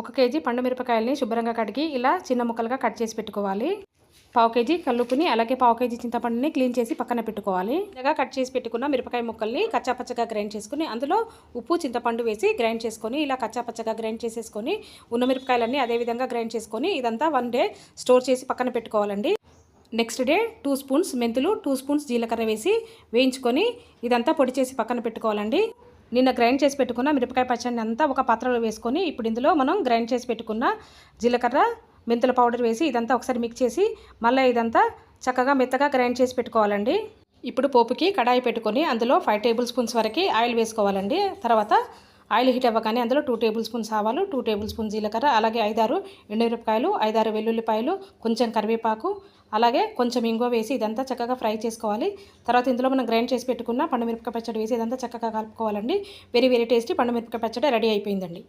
1 KG పండు మిరపకాయలని శుభ్రంగా కడిగి ఇలా చిన్న ముక్కలుగా కట్ చేసి పెట్టుకోవాలి. 1/4 కేజీ కల్లుపుని అలాగే 1/4 కేజీ చింతపండుని క్లీన్ చేసి పక్కన పెట్టుకోవాలి. ఇలా కట్ చేసి పెట్టుకున్న మిరపకాయ ముక్కల్ని కచ్చాపచ్చగా గ్రైండ్ చేసుకుని అందులో ఉప్పు చింతపండు వేసి గ్రైండ్ చేసుకొని ఇలా కచ్చాపచ్చగా గ్రైండ్ చేసేసుకొని ఉన్న మిరపకాయలన్నీ అదే విధంగా గ్రైండ్ చేసుకొని ఇదంతా 1 డే స్టోర్ చేసి పక్కన పెట్టుకోవాలండి. నెక్స్ట్ డే 2 స్పూన్స్ మెంతులు 2 స్పూన్స్ జీలకర్ర వేసి వేయించుకొని ఇదంతా పొడి చేసి పక్కన పెట్టుకోవాలండి. నిన్న గ్రైండ్ చేసి పెట్టుకున్న మిరపకాయ పచ్చడిని అంతా ఒక పాత్రలో వేసుకొని ఇప్పుడు ఇందులో మనం గ్రైండ్ చేసి పెట్టుకున్న జీలకర్ర మెంతుల పౌడర్ వేసి ఇదంతా ఒకసారి మిక్స్ చేసి మళ్ళీ ఇదంతా చక్కగా మెత్తగా గ్రైండ్ చేసి పెట్టుకోవాలండి. ఇప్పుడు పోపుకి కడాయి పెట్టుకొని అందులో 5 టేబుల్ స్పూన్స్ వరకు ఆయిల్ వేసుకోవాలండి. తర్వాత ఆయిల్ హీట్ అవ్వగానే అందులో 2 టేబుల్ స్పూన్స్ ఆవాలు 2 టేబుల్ స్పూన్స్ జీలకర్ర అలాగే 5-6 ఎండుమిరపకాయలు 5-6 వెల్లుల్లిపాయలు కొంచెం కరివేపాకు అలాగే కొంచెం ఇంగువ వేసి ఇదంతా చక్కగా ఫ్రై చేసుకోవాలి. తర్వాత ఇందులో మనం గ్రైండ్ చేసి పెట్టుకున్న పండు మిరపకాయ పచ్చడి వేసి ఇదంతా చక్కగా కలుపుకోవాలండి. వెరీ టేస్టీ పండు మిరపకాయ పచ్చడి రెడీ అయిపోయిందండి.